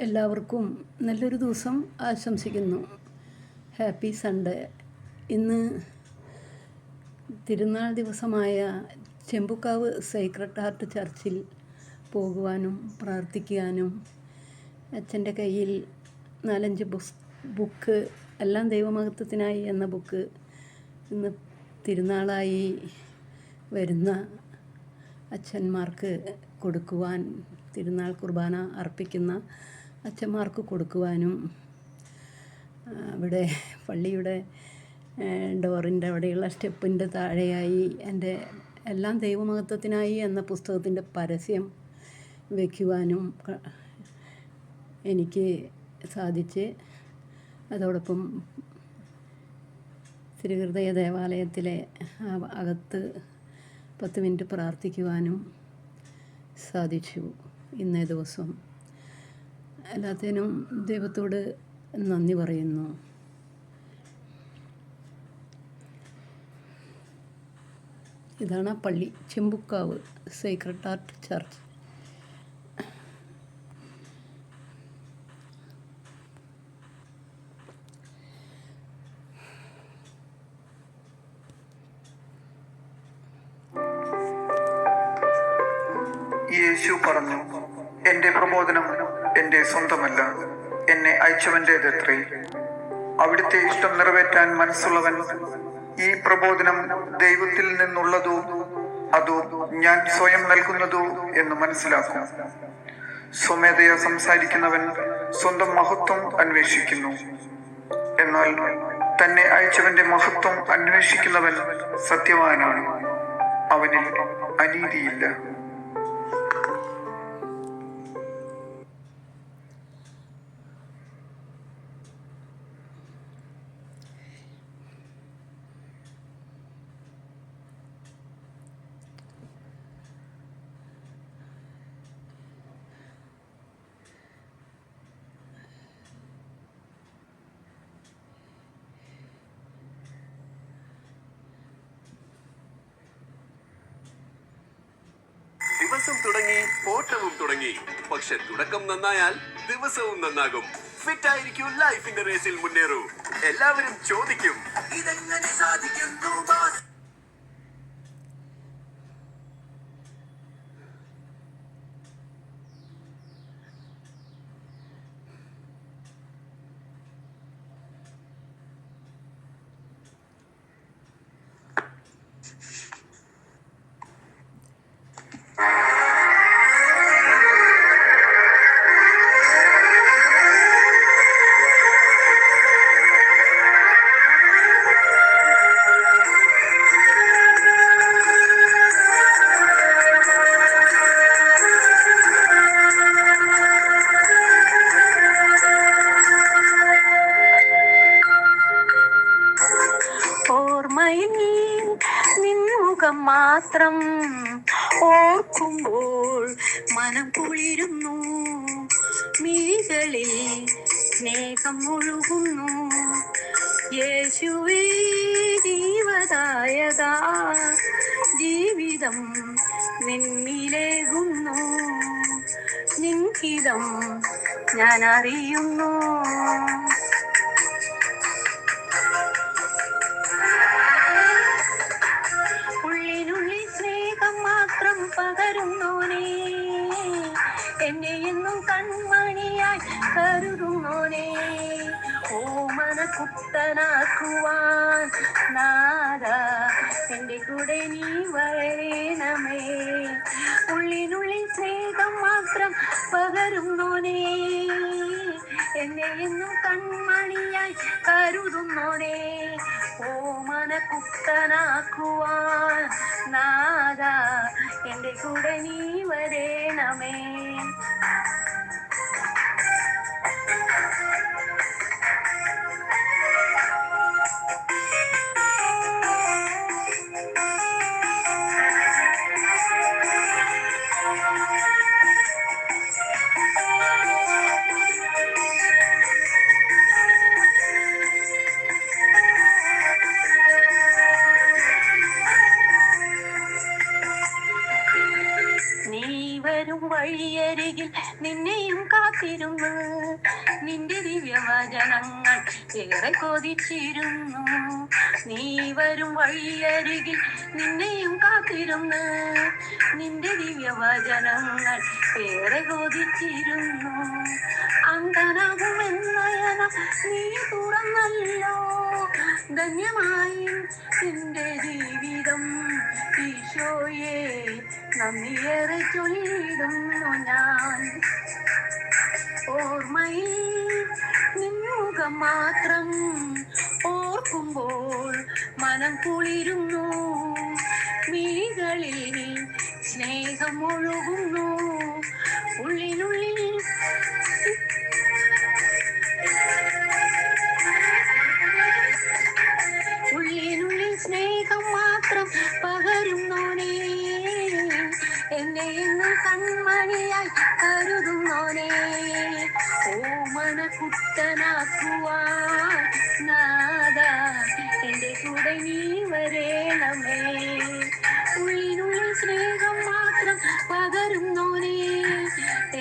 എല്ലാവർക്കും നല്ലൊരു ദിവസം ആശംസിക്കുന്നു. Happy Sunday. ഇന്ന് തിരുനാൾ ദിവസമായ ചെമ്പുക്കാവ് സേക്രഡ് ഹാർട്ട് ചർച്ചിൽ പോകുവാനും പ്രാർത്ഥിക്കുവാനും അച്ഛൻ്റെ കയ്യിൽ 4-5 ബുക്ക് എല്ലാം ദൈവമഹത്വത്തിനായി എന്ന ബുക്ക് ഇന്ന് തിരുനാളായി വരുന്ന അച്ഛന്മാർക്ക് കൊടുക്കുവാൻ, തിരുനാൾ കുർബാന അർപ്പിക്കുന്ന അച്ഛന്മാർക്ക് കൊടുക്കുവാനും, അവിടെ പള്ളിയുടെ ഡോറിൻ്റെ അവിടെയുള്ള സ്റ്റെപ്പിൻ്റെ താഴെയായി എൻ്റെ എല്ലാം ദൈവമഹത്വത്തിനായി എന്ന പുസ്തകത്തിൻ്റെ പരസ്യം വയ്ക്കുവാനും എനിക്ക് സാധിച്ച്, അതോടൊപ്പം തിരുഹൃദയ ദേവാലയത്തിലെ അകത്ത് 10 മിനിറ്റ് പ്രാർത്ഥിക്കുവാനും സാധിച്ചു. ഇന്നേ ദിവസം എല്ലാത്തിനും ദൈവത്തോട് നന്ദി പറയുന്നു. ഇതാണ് ആ പള്ളി, ചെമ്പുക്കാവ് സേക്രഡ് ഹാർട്ട് ചർച്ച്. യേശു പറഞ്ഞു, എന്റെ പ്രബോധനം എന്റെ സ്വന്തമല്ല, എന്നെ അയച്ചവൻ്റേതത്രേ. അവിടുത്തെ ഇഷ്ടം നിറവേറ്റാൻ മനസ്സുള്ളവൻ ഈ പ്രബോധനം ദൈവത്തിൽ നിന്നുള്ളതോ അതോ ഞാൻ സ്വയം നൽകുന്നതോ എന്ന് മനസ്സിലാക്കും. സ്വമേധയാ സംസാരിക്കുന്നവൻ സ്വന്തം മഹത്വം അന്വേഷിക്കുന്നു. എന്നാൽ തന്നെ അയച്ചവന്റെ മഹത്വം അന്വേഷിക്കുന്നവൻ സത്യവാനാണ്, അവനിൽ അനീതിയില്ല. ദിവസം തുടങ്ങി, ഓട്ടവും തുടങ്ങി. പക്ഷെ തുടക്കം നന്നായാൽ ദിവസവും നന്നാകും. ഫിറ്റ് ആയിരിക്കൂ, ലൈഫിന്റെ റേസിൽ മുന്നേറൂ. എല്ലാവരും ചോദിക്കും, ഇതെങ്ങനെ സാധിക്കുന്നു ബോസ്? നിൻമുഖം മാത്രം ഓർക്കുമ്പോൾ മനം കുളിരുന്നു, മിഴികളിൽ സ്നേഹം ഒഴുകുന്നു. യേശുവേ ജീവദായക, ജീവിതം നിന്നിലേകുന്നു. നിൻഹിതം ഞാൻ അറിയുന്നു. പകരുന്നോനേ, എന്നെ എന്നും കൺമണിയായി കരുതുന്നോനേ, ഓമന കുട്ടനാക്കുവാൻ നാദ എന്റെ കൂടെ നീ വരേണമേ. ഉള്ളിനുള്ളിൽ സ്നേഹം മാത്രം പകരുന്നോനേ, എന്നെ എന്നും കൺമണിയായി കരുതുന്നോനേ, ഓമന കുട്ടനാക്കുവാൻ നാദ എന്റെ കൂടെ നീ വരേണമേ. വഴിയരികിൽ കാത്തിരുന്നു നിന്റെ ദിവ്യവചനങ്ങൾ ഏറെ കൊതിച്ചിരുന്നു നീ വരും വഴിയരികിൽ നിന്നെയും കാത്തിരുന്നു നിന്റെ ദിവ്യവചനങ്ങൾ ഏറെ കൊതിച്ചിരുന്നു അങ്കനാകുമെന്നയന നീ തുറന്നല്ലോ ധന്യമായി നിന്റെ ജീവിതം ഈശോയെ നന്ദിയേറെ ചൊല്ലിടുന്നു ഞാൻ ഓർമ്മയിൽ നിന്നുകം മാത്രം ഓർക്കുമ്പോൾ മനം കുളിരുന്നു മിഴികളിൽ സ്നേഹം ഒഴുകുന്നു ഉള്ളിനുള്ളിൽ ഉള്ളിനുള്ളിൽ സ്നേഹം മാത്രം പകരുന്നോനേ എന്നെ എന്ന് കൺമണിയായി കരുതുന്നോനേ ഓമന കുട്ടനാക്കുവാൻ നാദാ എന്റെ കൂടെ നീ വരേണമേ ഉള്ളിനുള്ളിൽ സ്നേഹം മാത്രം പകരുന്നോനേ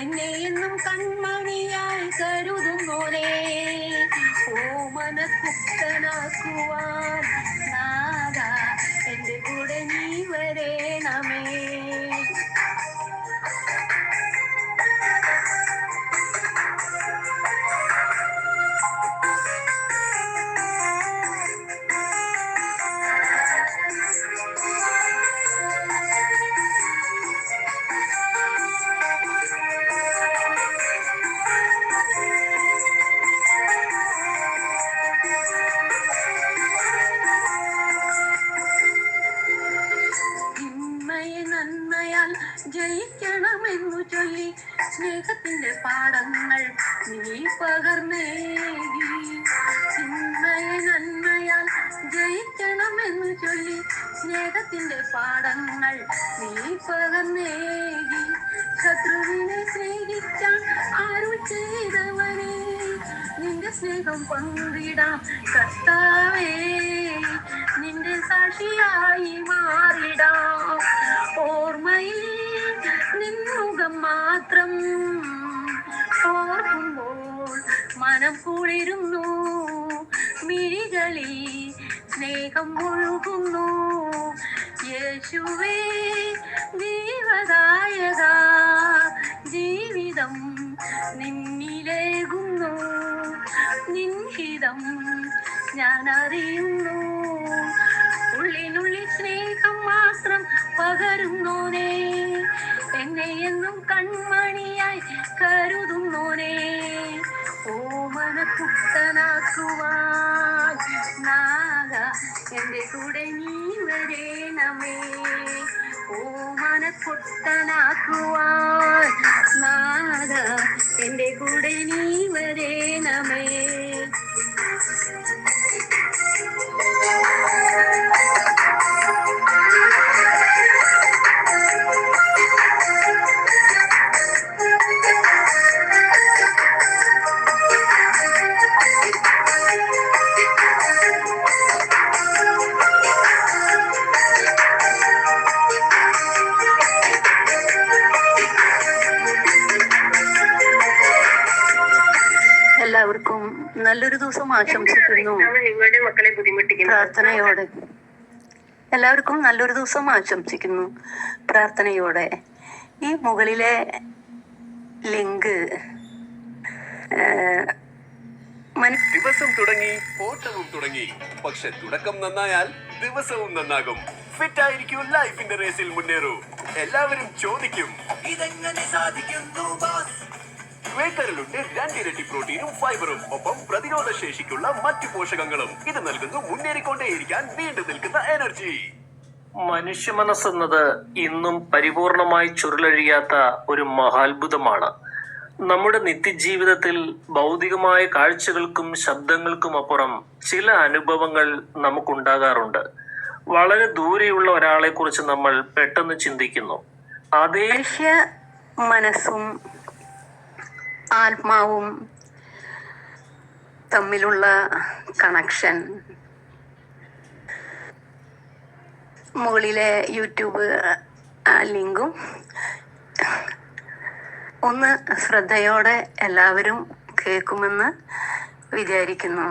എന്നെ എന്നും കൺമണിയായി കരുതുന്നോനേ ഓമന കുട്ടനാക്കുവാൻ നാദാ എന്റെ കൂടെ നീ വരേണമേ നന്മയാൽ ജയിക്കണമെന്നു ചൊല്ലി സ്നേഹത്തിന്റെ പാഠങ്ങൾ നീ പകർന്നേകി നന്മയാൽ ജയിക്കണമെന്നു ചൊല്ലി സ്നേഹത്തിന്റെ പാഠങ്ങൾ നീ പകർന്നേകി ശത്രുവിനെ സ്നേഹിക്കാൻ ആരു ചെയ്തവനെ നിന്റെ സ്നേഹം പങ്കിടാം കർത്താവേ നിന്റെ സാക്ഷിയായി മാറിടാം ഓർമ്മയിൽ നിന്നുകം മാത്രം ഓർക്കുമ്പോൾ മനം കുളിരുന്നു മിഴികളിൽ സ്നേഹം ഒഴുകുന്നു യേശുവേ ജീവദായക ജീവിതം നിന്നിലേകുന്നു നിൻഹിതം ഞാൻ അറിയുന്നു ഉള്ളിനുള്ളിൽ സ്നേഹം മാത്രം പകരുന്നോനേ എന്നെ എന്നും കൺമണിയായി കരുതുന്നോനേ ഓമന കുട്ടനാക്കുവാൻ നാഗ എന്റെ കൂടെ നീ വരേണമേ ഓമന കുട്ടനാക്കുവാൻ നാഗ എന്റെ കൂടെ നീ വരേണമേ എല്ലാവർക്കും നല്ലൊരു ദിവസം ആശംസിക്കുന്നു പ്രാർത്ഥനയോടെ. എല്ലാവർക്കും നല്ലൊരു ദിവസം ആശംസിക്കുന്നു പ്രാർത്ഥനയോടെ. ഈ മുകളിലെ ലിങ്ക് ദിവസം തുടങ്ങി ഓട്ടവും തുടങ്ങി, പക്ഷെ തുടക്കം നന്നായാൽ ദിവസവും നന്നാകും. ഫിറ്റ് ആയിരിക്കും ലൈഫിന്റെ റേസിൽ മുന്നേറൂ. എല്ലാവരും ചോദിക്കും ഇതെങ്ങനെ സാധിക്കുന്നു ബോസ്. ക്വേക്കറിലുണ്ട് 2 ഇരട്ടി പ്രോട്ടീനും ഫൈബറും ഒപ്പം പ്രതിരോധ ശേഷിക്കുള്ള മറ്റു പോഷകങ്ങളും. ഇത് നൽകുന്നു മുന്നേറിക്കൊണ്ടേയിരിക്കാൻ വീണ്ടും നിൽക്കുന്ന എനർജി. മനുഷ്യ മനസ്സെന്നത് ഇന്നും പരിപൂർണമായി ചുരുളഴിയാത്ത ഒരു മഹാത്ഭുതമാണ്. നമ്മുടെ നിത്യജീവിതത്തിൽ ഭൗതികമായ കാഴ്ചകൾക്കും ശബ്ദങ്ങൾക്കും അപ്പുറം ചില അനുഭവങ്ങൾ നമുക്കുണ്ടാകാറുണ്ട്. വളരെ ദൂരെയുള്ള ഒരാളെ കുറിച്ച് നമ്മൾ പെട്ടെന്ന് ചിന്തിക്കുന്നു. അതേ മനുഷ്യ മനസ്സും ആത്മാവും തമ്മിലുള്ള കണക്ഷൻ മുകളിലെ യൂട്യൂബ് ലിങ്കും ഒന്ന് ശ്രദ്ധയോടെ എല്ലാവരും കേൾക്കുമെന്ന് വിചാരിക്കുന്നു.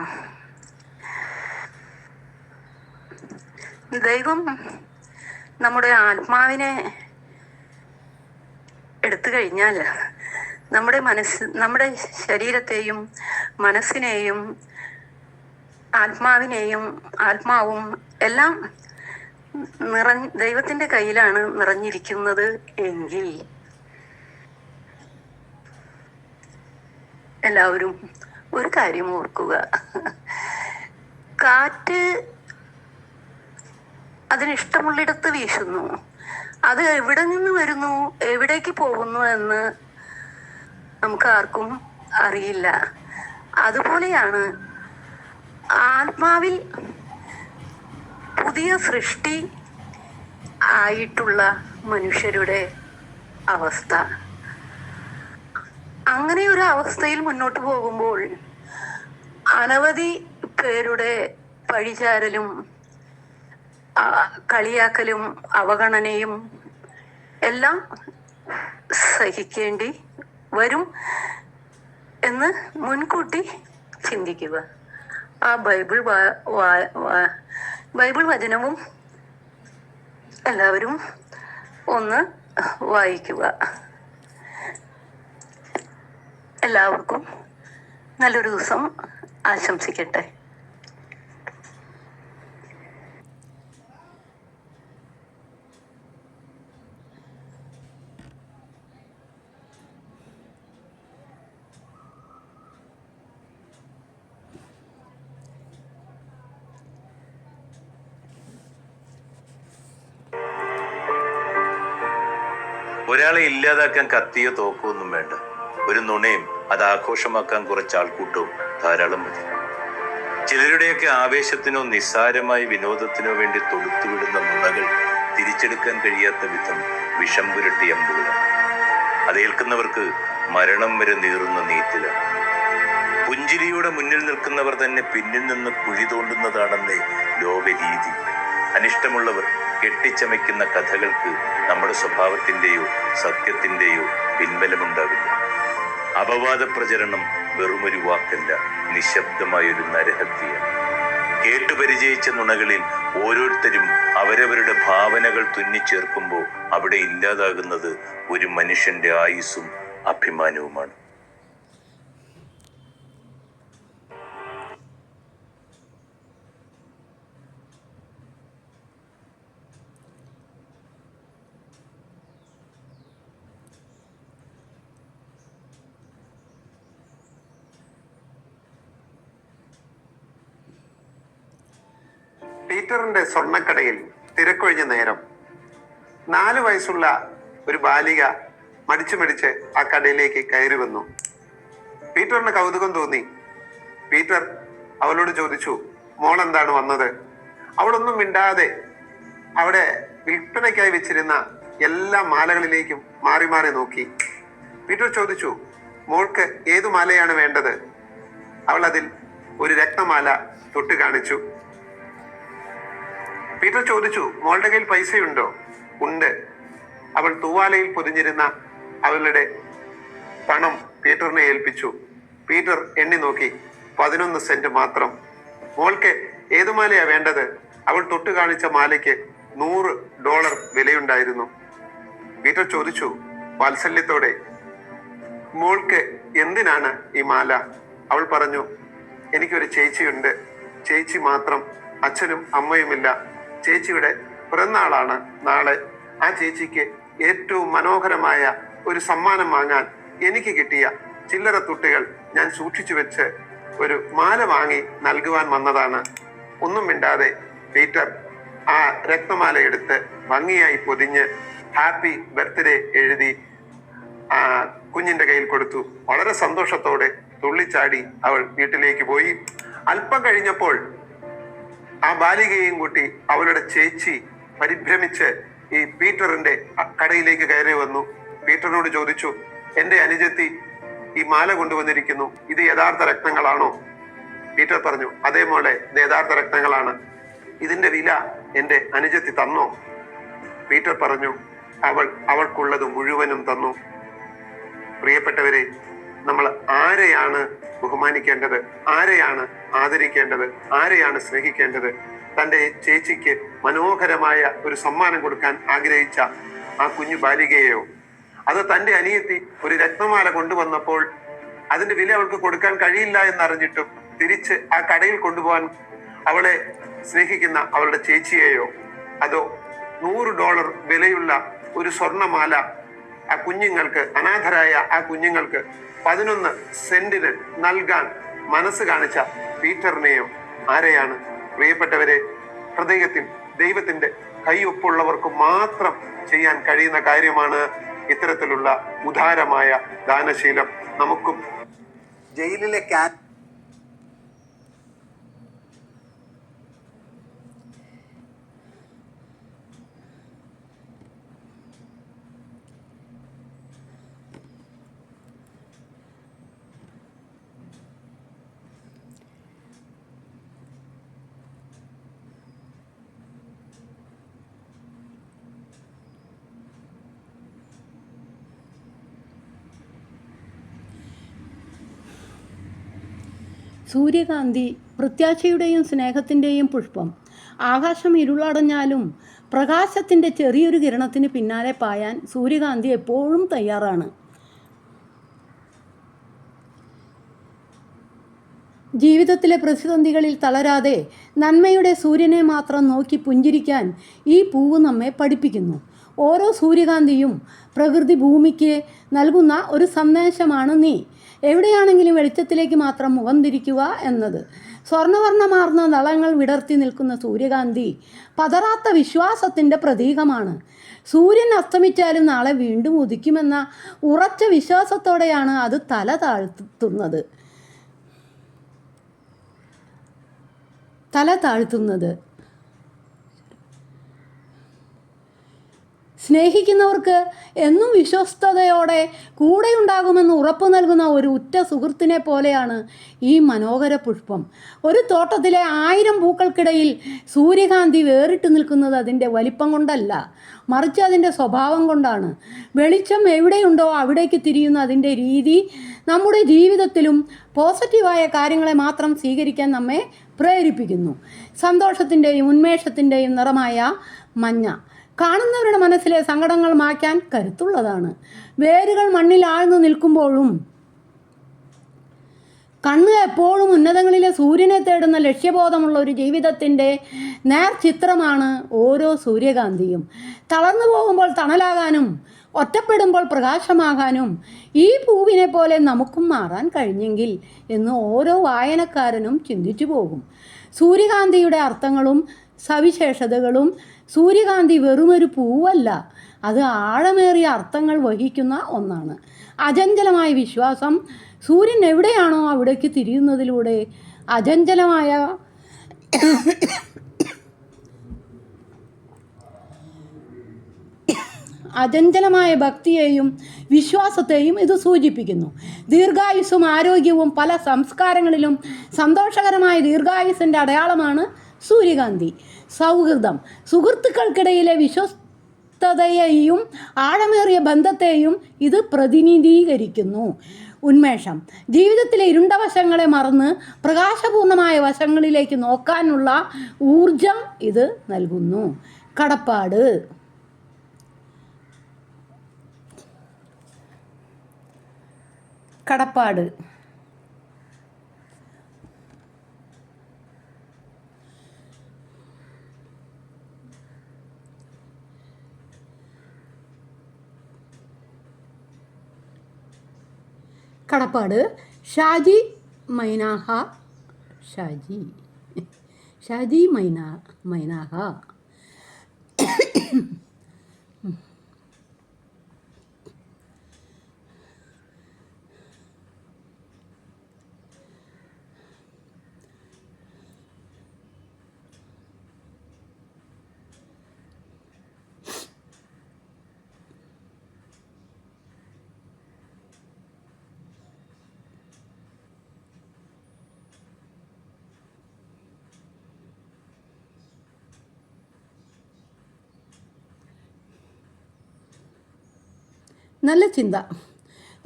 ദൈവം നമ്മുടെ ആത്മാവിനെ എടുത്തു കഴിഞ്ഞാൽ നമ്മുടെ ശരീരത്തെയും മനസ്സിനെയും ആത്മാവും എല്ലാം ദൈവത്തിന്റെ കയ്യിലാണ് നിറഞ്ഞിരിക്കുന്നത് എങ്കിൽ എല്ലാവരും ഒരു കാര്യം ഓർക്കുക. കാറ്റ് അതിനിഷ്ടമുള്ളിടത്ത് വീശുന്നു. അത് എവിടെ നിന്ന് വരുന്നു, എവിടേക്ക് പോകുന്നു എന്ന് നമുക്ക് ആർക്കും അറിയില്ല. അതുപോലെയാണ് ആത്മാവിൽ പുതിയ സൃഷ്ടി ആയിട്ടുള്ള മനുഷ്യരുടെ അവസ്ഥ. അങ്ങനെ ഒരു അവസ്ഥയിൽ മുന്നോട്ട് പോകുമ്പോൾ അനവധി പേരുടെ പഴിചാരലും കളിയാക്കലും അവഗണനയും എല്ലാം സഹിക്കേണ്ടി വരും എന്ന് മുൻകൂട്ടി ചിന്തിക്കുക. ആ ബൈബിൾ വചനവും എല്ലാവരും ഒന്ന് വായിക്കുക. എല്ലാവർക്കും നല്ലൊരു ദിവസം ആശംസിക്കട്ടെ. ഒരാളെ ഇല്ലാതാക്കാൻ കത്തിയോ തോക്കോ ഒന്നും വേണ്ട. ഒരു നുണയും അത് ആഘോഷമാക്കാൻ കുറച്ച് ആൾക്കൂട്ടവും ധാരാളം മതി. ചിലരുടെയൊക്കെ ആവേശത്തിനോ നിസ്സാരമായ വിനോദത്തിനോ വേണ്ടി തൊടുത്തുവിടുന്ന നുണകൾ തിരിച്ചെടുക്കാൻ കഴിയാത്ത വിധം വിഷം പുരട്ടിയ അമ്പുകളാണ്. അതേൽക്കുന്നവർക്ക് മരണം വരെ നീറുന്ന നീറ്റിലാണ്. പുഞ്ചിരിയുടെ മുന്നിൽ നിൽക്കുന്നവർ തന്നെ പിന്നിൽ നിന്ന് കുഴി തോണ്ടുന്നതാണെന്നേ ലോകരീതി. അനിഷ്ടമുള്ളവർ കെട്ടിച്ചമയ്ക്കുന്ന കഥകൾക്ക് നമ്മുടെ സ്വഭാവത്തിന്റെയോ സത്യത്തിന്റെയോ പിൻബലമുണ്ടാവില്ല. അപവാദ പ്രചരണം വെറുമൊരു വാക്കല്ല, നിശബ്ദമായൊരു നരഹത്യയാണ്. കേട്ടുപരിചയിച്ച നുണകളിൽ ഓരോരുത്തരും അവരവരുടെ ഭാവനകൾ തുന്നിച്ചേർക്കുമ്പോൾ അവിടെ ഇല്ലാതാകുന്നത് ഒരു മനുഷ്യന്റെ ആയുസ്സും അഭിമാനവുമാണ്. പീറ്ററിന്റെ സ്വർണ്ണക്കടയിൽ തിരക്കൊഴിഞ്ഞ നേരം 4 വയസ്സുള്ള ഒരു ബാലിക മടിച്ച് ആ കടയിലേക്ക് കയറി വന്നു. പീറ്ററിന് കൗതുകം തോന്നി. പീറ്റർ അവളോട് ചോദിച്ചു, മോൾ എന്താണ് വന്നത്? അവളൊന്നും മിണ്ടാതെ അവിടെ വിൽപ്പനയ്ക്കായി വെച്ചിരുന്ന എല്ലാ മാലകളിലേക്കും മാറി മാറി നോക്കി. പീറ്റർ ചോദിച്ചു, മോൾക്ക് ഏതു മാലയാണ് വേണ്ടത്? അവൾ അതിൽ ഒരു രത്നമാല തൊട്ട് കാണിച്ചു. പീറ്റർ ചോദിച്ചു, മോളുടെ കയ്യിൽ പൈസയുണ്ടോ? ഉണ്ട്. അവൾ തൂവാലയിൽ പൊതിഞ്ഞിരുന്ന അവളുടെ പണം പീറ്ററിനെ ഏൽപ്പിച്ചു. പീറ്റർ എണ്ണി നോക്കി, 11 സെന്റ് മാത്രം. മോൾക്ക് ഏതു മാലയാ വേണ്ടത്? അവൾ തൊട്ട് കാണിച്ച മാലയ്ക്ക് $100 വിലയുണ്ടായിരുന്നു. പീറ്റർ ചോദിച്ചു വാത്സല്യത്തോടെ, മോൾക്ക് എന്തിനാണ് ഈ മാല? അവൾ പറഞ്ഞു, എനിക്കൊരു ചേച്ചിയുണ്ട്. ചേച്ചി മാത്രം, അച്ഛനും അമ്മയുമില്ല. ചേച്ചിയുടെ പിറന്നാളാണ് നാളെ. ആ ചേച്ചിക്ക് ഏറ്റവും മനോഹരമായ ഒരു സമ്മാനം വാങ്ങാൻ എനിക്ക് കിട്ടിയ ചില്ലറ തുട്ടുകൾ ഞാൻ സൂക്ഷിച്ചു വെച്ച് ഒരു മാല വാങ്ങി നൽകുവാൻ വന്നതാണ്. ഒന്നും മിണ്ടാതെ പീറ്റർ ആ രത്നമാല എടുത്ത് ഭംഗിയായി പൊതിഞ്ഞ് ഹാപ്പി ബർത്ത്ഡേ എഴുതി കുഞ്ഞിന്റെ കയ്യിൽ കൊടുത്തു. വളരെ സന്തോഷത്തോടെ തുള്ളിച്ചാടി അവൾ വീട്ടിലേക്ക് പോയി. അല്പം കഴിഞ്ഞപ്പോൾ ആ ബാലികയെയും കൂട്ടി അവളുടെ ചേച്ചി പരിഭ്രമിച്ച് ഈ പീറ്ററിന്റെ കടയിലേക്ക് കയറി വന്നു. പീറ്ററിനോട് ചോദിച്ചു, എന്റെ അനുജത്തി ഈ മാല കൊണ്ടുവന്നിരിക്കുന്നു, ഇത് യഥാർത്ഥ രത്നങ്ങളാണോ? പീറ്റർ പറഞ്ഞു, അതേ മോളെ, ഇത് യഥാർത്ഥ രത്നങ്ങളാണ്. ഇതിന്റെ വില എന്റെ അനുജത്തി തന്നോ? പീറ്റർ പറഞ്ഞു, അവൾക്കുള്ളത് മുഴുവനും തന്നു. പ്രിയപ്പെട്ടവരെ, നമ്മൾ ആരെയാണ് ബഹുമാനിക്കേണ്ടത്, ആരെയാണ് ആദരിക്കേണ്ടത്, ആരെയാണ് സ്നേഹിക്കേണ്ടത്? തൻ്റെ ചേച്ചിക്ക് മനോഹരമായ ഒരു സമ്മാനം കൊടുക്കാൻ ആഗ്രഹിച്ച ആ കുഞ്ഞു ബാലികയെയോ, അത് തൻ്റെ അനിയത്തി ഒരു രത്നമാല കൊണ്ടുവന്നപ്പോൾ അതിന്റെ വില അവൾക്ക് കൊടുക്കാൻ കഴിയില്ല എന്നറിഞ്ഞിട്ടും തിരിച്ച് ആ കടയിൽ കൊണ്ടുപോകാൻ അവളെ സ്നേഹിക്കുന്ന അവളുടെ ചേച്ചിയെയോ, അതോ $100 വിലയുള്ള ഒരു സ്വർണമാല ആ കുഞ്ഞുങ്ങൾക്ക്, അനാഥരായ ആ കുഞ്ഞുങ്ങൾക്ക് 11 സെന്റിന് നൽകാൻ മനസ്സ് കാണിച്ച പീറ്ററിനെയോ? ആരെയാണ്? പ്രിയപ്പെട്ടവരെ, ഹൃദയത്തിൽ ദൈവത്തിന്റെ കൈയൊപ്പുള്ളവർക്ക് മാത്രം ചെയ്യാൻ കഴിയുന്ന കാര്യമാണ് ഇത്തരത്തിലുള്ള ഉദാരമായ ദാനശീലം. നമുക്കും ജയിലിലെ സൂര്യകാന്തി പ്രത്യാശയുടെയും സ്നേഹത്തിൻ്റെയും പുഷ്പം. ആകാശം ഇരുളടഞ്ഞാലും പ്രകാശത്തിൻ്റെ ചെറിയൊരു കിരണത്തിന് പിന്നാലെ പായാൻ സൂര്യകാന്തി എപ്പോഴും തയ്യാറാണ്. ജീവിതത്തിലെ പ്രതിസന്ധികളിൽ തളരാതെ നന്മയുടെ സൂര്യനെ മാത്രം നോക്കി പുഞ്ചിരിക്കാൻ ഈ പൂവ് നമ്മെ പഠിപ്പിക്കുന്നു. ഓരോ സൂര്യകാന്തിയും പ്രകൃതി ഭൂമിക്ക് നൽകുന്ന ഒരു സന്ദേശമാണ് നീ എവിടെയാണെങ്കിലും വെളിച്ചത്തിലേക്ക് മാത്രം മുഖം തിരിക്കുക എന്നത്. സ്വർണ്ണവർണ്ണമാർന്ന ദളങ്ങൾ വിടർത്തി നിൽക്കുന്ന സൂര്യകാന്തി പതറാത്ത വിശ്വാസത്തിൻ്റെ പ്രതീകമാണ്. സൂര്യൻ അസ്തമിച്ചാലും നാളെ വീണ്ടും ഉദിക്കുമെന്ന ഉറച്ച വിശ്വാസത്തോടെയാണ് അത് തല താഴ്ത്തുന്നത്. സ്നേഹിക്കുന്നവർക്ക് എന്നും വിശ്വസ്തയോടെ കൂടെയുണ്ടാകുമെന്ന് ഉറപ്പു നൽകുന്ന ഒരു ഉറ്റ സുഹൃത്തിനെ പോലെയാണ് ഈ മനോഹര പുഷ്പം. ഒരു തോട്ടത്തിലെ 1000 പൂക്കൾക്കിടയിൽ സൂര്യകാന്തി വേറിട്ട് നിൽക്കുന്നത് അതിൻ്റെ വലിപ്പം കൊണ്ടല്ല, മറിച്ച് അതിൻ്റെ സ്വഭാവം കൊണ്ടാണ്. വെളിച്ചം എവിടെയുണ്ടോ അവിടേക്ക് തിരിയുന്ന അതിൻ്റെ രീതി നമ്മുടെ ജീവിതത്തിലും പോസിറ്റീവായ കാര്യങ്ങളെ മാത്രം സ്വീകരിക്കാൻ നമ്മെ പ്രേരിപ്പിക്കുന്നു. സന്തോഷത്തിൻ്റെയും ഉന്മേഷത്തിൻ്റെയും നിറമായ മഞ്ഞ കാണുന്നവരുടെ മനസ്സിലെ സങ്കടങ്ങൾ മായ്ക്കാൻ കരുത്തുള്ളതാണ്. വേരുകൾ മണ്ണിൽ ആഴ്ന്നു നിൽക്കുമ്പോഴും കണ്ണ് എപ്പോഴും ഉന്നതങ്ങളിലെ സൂര്യനെ തേടുന്ന ലക്ഷ്യബോധമുള്ള ഒരു ജീവിതത്തിൻ്റെ നേർചിത്രമാണ് ഓരോ സൂര്യകാന്തിയും. തളർന്നു പോകുമ്പോൾ തണലാകാനും ഒറ്റപ്പെടുമ്പോൾ പ്രകാശമാകാനും ഈ പൂവിനെ പോലെ നമുക്കും മാറാൻ കഴിഞ്ഞെങ്കിൽ എന്ന് ഓരോ വായനക്കാരനും ചിന്തിച്ചു പോകും. സൂര്യകാന്തിയുടെ അർത്ഥങ്ങളും സവിശേഷതകളും. സൂര്യകാന്തി വെറുമൊരു പൂവല്ല, അത് ആഴമേറിയ അർത്ഥങ്ങൾ വഹിക്കുന്ന ഒന്നാണ്. അചഞ്ചലമായ വിശ്വാസം. സൂര്യൻ എവിടെയാണോ അവിടേക്ക് തിരിയുന്നതിലൂടെ അചഞ്ചലമായ ഭക്തിയെയും വിശ്വാസത്തെയും ഇത് സൂചിപ്പിക്കുന്നു. ദീർഘായുസ്സും ആരോഗ്യവും പല സംസ്കാരങ്ങളിലും സന്തോഷകരമായ ദീർഘായുസ്സിൻ്റെ അടയാളമാണ് സൂര്യകാന്തി. സൗഹൃദം. സുഹൃത്തുക്കൾക്കിടയിലെ വിശ്വസ്തതയെയും ആഴമേറിയ ബന്ധത്തെയും ഇത് പ്രതിനിധീകരിക്കുന്നു. ഉന്മേഷം. ജീവിതത്തിലെ ഇരുണ്ട വശങ്ങളെ മറന്ന് പ്രകാശപൂർണമായ വശങ്ങളിലേക്ക് നോക്കാനുള്ള ഊർജം ഇത് നൽകുന്നു. കടപ്പാട്. കടപ്പാട് കടപ്പാട്. ഷാജി മൈനാഹ. നല്ല ചിന്ത.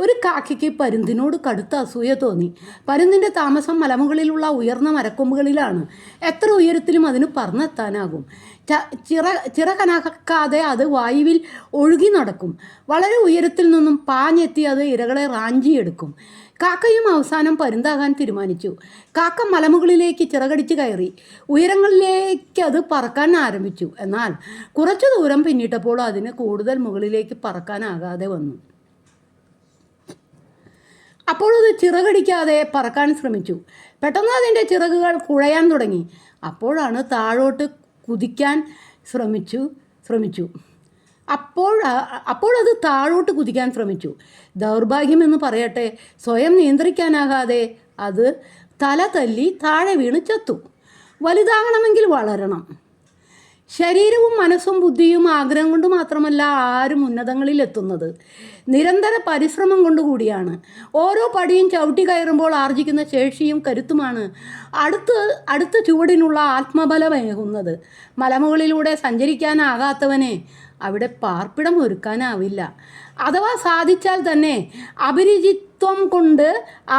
ഒരു കാക്കയ്ക്ക് പരുന്തിനോട് കടുത്ത അസൂയ തോന്നി. പരുന്തിൻ്റെ താമസം മലമുകളിലുള്ള ഉയർന്ന മരക്കൊമ്പുകളിലാണ്. എത്ര ഉയരത്തിലും അതിന് പറന്നെത്താനാകും. ചിറകനക്കാതെ അത് വായുവിൽ ഒഴുകി നടക്കും. വളരെ ഉയരത്തിൽ നിന്നും പാഞ്ഞെത്തി അത് ഇരകളെ റാഞ്ചിയെടുക്കും. കാക്കയും അവസാനം പരുന്താകാൻ തീരുമാനിച്ചു. കാക്ക മലമുകളിലേക്ക് ചിറകടിച്ച് കയറി. ഉയരങ്ങളിലേക്ക് അത് പറക്കാൻ ആരംഭിച്ചു. എന്നാൽ കുറച്ചു ദൂരം പിന്നിട്ടപ്പോൾ അതിന് കൂടുതൽ മുകളിലേക്ക് പറക്കാനാകാതെ വന്നു. അപ്പോൾ അത് ചിറകടിക്കാതെ പറക്കാൻ ശ്രമിച്ചു. പെട്ടെന്ന് അതിൻ്റെ ചിറകുകൾ കുഴയാൻ തുടങ്ങി. അപ്പോഴാണ് താഴോട്ട് കുതിക്കാൻ ശ്രമിച്ചു. അപ്പോഴത് താഴോട്ട് കുതിക്കാൻ ശ്രമിച്ചു. ദൗർഭാഗ്യമെന്ന് പറയട്ടെ, സ്വയം നിയന്ത്രിക്കാനാകാതെ അത് തല തല്ലി താഴെ വീണ് ചത്തു. വലുതാകണമെങ്കിൽ വളരണം. ശരീരവും മനസ്സും ബുദ്ധിയും ആഗ്രഹം കൊണ്ട് മാത്രമല്ല ആരും ഉന്നതങ്ങളിൽ എത്തുന്നത്, നിരന്തര പരിശ്രമം കൊണ്ടുകൂടിയാണ്. ഓരോ പടിയും ചവിട്ടി കയറുമ്പോൾ ആർജിക്കുന്ന ശേഷിയും കരുത്തുമാണ് അടുത്ത ചുവടിനുള്ള ആത്മബലമേകുന്നത്. മലമുകളിലൂടെ സഞ്ചരിക്കാനാകാത്തവനെ അവിടെ പാർപ്പിടം ഒരുക്കാനാവില്ല. അഥവാ സാധിച്ചാൽ തന്നെ അപരിചിത്വം കൊണ്ട്,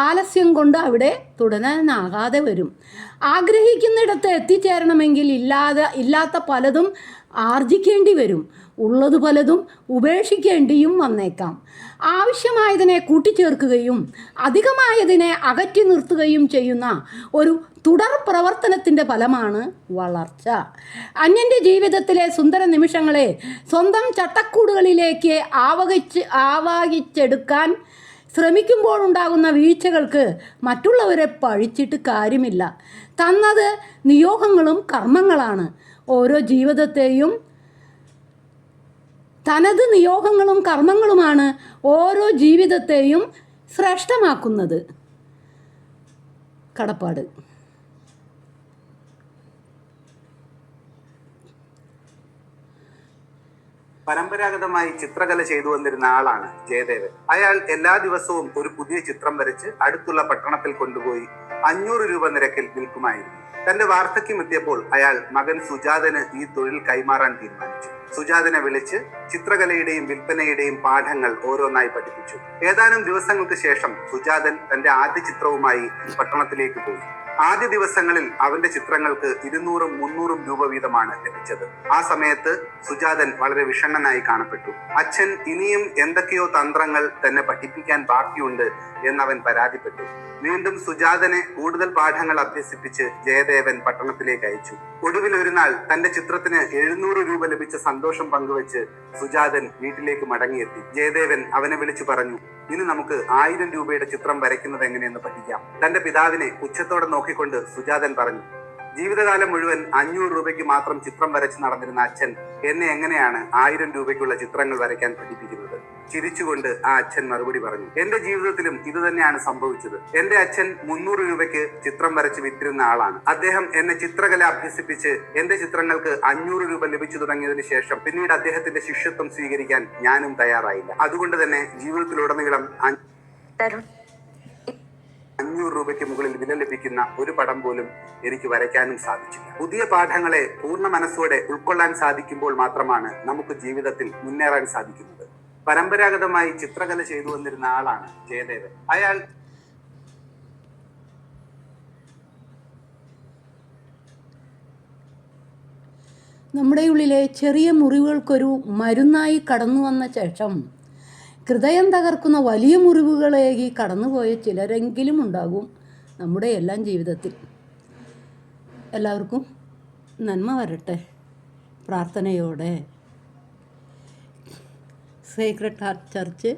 ആലസ്യം കൊണ്ട് അവിടെ തുടരാനാകാതെ വരും. ആഗ്രഹിക്കുന്നിടത്ത് എത്തിച്ചേരണമെങ്കിൽ ഇല്ലാത്ത പലതും ആർജിക്കേണ്ടി വരും. ഉള്ളത് പലതും ഉപേക്ഷിക്കേണ്ടിയും വന്നേക്കാം. ആവശ്യമായതിനെ കൂട്ടിച്ചേർക്കുകയും അധികമായതിനെ അകറ്റി നിർത്തുകയും ചെയ്യുന്ന ഒരു തുടർ പ്രവർത്തനത്തിൻ്റെ ഫലമാണ് വളർച്ച. അന്യൻ്റെ ജീവിതത്തിലെ സുന്ദര നിമിഷങ്ങളെ സ്വന്തം ചട്ടക്കൂടുകളിലേക്ക് ആവാഹിച്ചെടുക്കാൻ ശ്രമിക്കുമ്പോഴുണ്ടാകുന്ന വീഴ്ചകൾക്ക് മറ്റുള്ളവരെ പഴിച്ചിട്ട് കാര്യമില്ല. തന്നത് നിയോഗങ്ങളും കർമ്മങ്ങളാണ്. തനത് നിയോഗങ്ങളും കർമ്മങ്ങളുമാണ് ഓരോ ജീവിതത്തെയും ശ്രേഷ്ഠമാക്കുന്നത്. കടപ്പാട്. പരമ്പരാഗതമായി ചിത്രകല ചെയ്തു വന്നിരുന്ന ആളാണ് ജയദേവൻ. അയാൾ എല്ലാ ദിവസവും ഒരു പുതിയ ചിത്രം വരച്ച് അടുത്തുള്ള പട്ടണത്തിൽ കൊണ്ടുപോയി 500 രൂപ നിരക്കിൽ വിൽക്കുമായിരുന്നു. തന്റെ വാർദ്ധക്യം എത്തിയപ്പോൾ അയാൾ മകൻ സുജാതന് ഈ തൊഴിൽ കൈമാറാൻ തീരുമാനിച്ചു. സുജാതനെ വിളിച്ച് ചിത്രകലയുടെയും വിൽപ്പനയുടെയും പാഠങ്ങൾ ഓരോന്നായി പഠിപ്പിച്ചു. ഏതാനും ദിവസങ്ങൾക്ക് ശേഷം സുജാതൻ തന്റെ ആദ്യ ചിത്രവുമായി പട്ടണത്തിലേക്ക് പോയി. ആദ്യ ദിവസങ്ങളിൽ അവന്റെ ചിത്രങ്ങൾക്ക് 200-300 രൂപ വീതമാണ് ലഭിച്ചത്. ആ സമയത്ത് സുജാതൻ വളരെ വിഷണ്ണനായി കാണപ്പെട്ടു. അച്ഛൻ ഇനിയും എന്തൊക്കെയോ തന്ത്രങ്ങൾ തന്നെ പഠിപ്പിക്കാൻ ബാക്കിയുണ്ട് എന്നവൻ പരാതിപ്പെട്ടു. വീണ്ടും സുജാതനെ കൂടുതൽ പാഠങ്ങൾ അഭ്യസിപ്പിച്ച് ജയദേവൻ പട്ടണത്തിലേക്ക് അയച്ചു. ഒടുവിൽ ഒരു നാൾ തന്റെ ചിത്രത്തിന് 700 രൂപ ലഭിച്ച സന്തോഷം പങ്കുവെച്ച് സുജാതൻ വീട്ടിലേക്ക് മടങ്ങിയെത്തി. ജയദേവൻ അവനെ വിളിച്ചു പറഞ്ഞു, ഇനി നമുക്ക് 1000 രൂപയുടെ ചിത്രം വരയ്ക്കുന്നത് എങ്ങനെയെന്ന് പഠിക്കാം. തന്റെ പിതാവിനെ പുച്ഛത്തോടെ നോക്കിക്കൊണ്ട് സുജാതൻ പറഞ്ഞു, ജീവിതകാലം മുഴുവൻ 500 രൂപയ്ക്ക് മാത്രം ചിത്രം വരച്ച് നടന്നിരുന്ന അച്ഛൻ എന്നെ എങ്ങനെയാണ് 1000 രൂപയ്ക്കുള്ള ചിത്രങ്ങൾ വരയ്ക്കാൻ പഠിപ്പിക്കുന്നത്? ചിരിച്ചുകൊണ്ട് ആ അച്ഛൻ മറുപടി പറഞ്ഞു, എന്റെ ജീവിതത്തിലും ഇത് തന്നെയാണ് സംഭവിച്ചത്. എന്റെ അച്ഛൻ 300 രൂപയ്ക്ക് ചിത്രം വരച്ച് വിറ്റിരുന്ന ആളാണ്. അദ്ദേഹം എന്നെ ചിത്രകല അഭ്യസിപ്പിച്ച് എന്റെ ചിത്രങ്ങൾക്ക് 500 രൂപ ലഭിച്ചു തുടങ്ങിയതിനു ശേഷം പിന്നീട് അദ്ദേഹത്തിന്റെ ശിഷ്യത്വം സ്വീകരിക്കാൻ ഞാനും തയ്യാറായില്ല. അതുകൊണ്ട് തന്നെ ജീവിതത്തിലുടനീളം 500 രൂപയ്ക്ക് മുകളിൽ വില ലഭിക്കുന്ന ഒരു പടം പോലും എനിക്ക് വരയ്ക്കാനും സാധിച്ചില്ല. പുതിയ പാഠങ്ങളെ പൂർണ്ണ മനസ്സോടെ ഉൾക്കൊള്ളാൻ സാധിക്കുമ്പോൾ മാത്രമാണ് നമുക്ക് ജീവിതത്തിൽ മുന്നേറാൻ സാധിക്കുന്നത്. പരമ്പരാഗതമായി ചിത്രകല ചെയ്തു വന്നിരുന്ന ആളാണ് ജയദേവൻ. അയാൾ നമ്മുടെ ഉള്ളിലെ ചെറിയ മുറിവുകൾക്കൊരു മരുന്നായി കടന്നു വന്ന ശേഷം ഹൃദയം തകർക്കുന്ന വലിയ മുറിവുകളേകി കടന്നുപോയ ചിലരെങ്കിലും ഉണ്ടാകും നമ്മുടെ എല്ലാം ജീവിതത്തിൽ. എല്ലാവർക്കും നന്മ വരട്ടെ പ്രാർത്ഥനയോടെ. സേക്രഡ് ഹാർട്ട് ചർച്ച്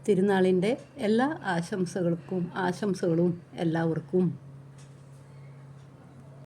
തിരുനാളിൻ്റെ എല്ലാ ആശംസകളും എല്ലാവർക്കും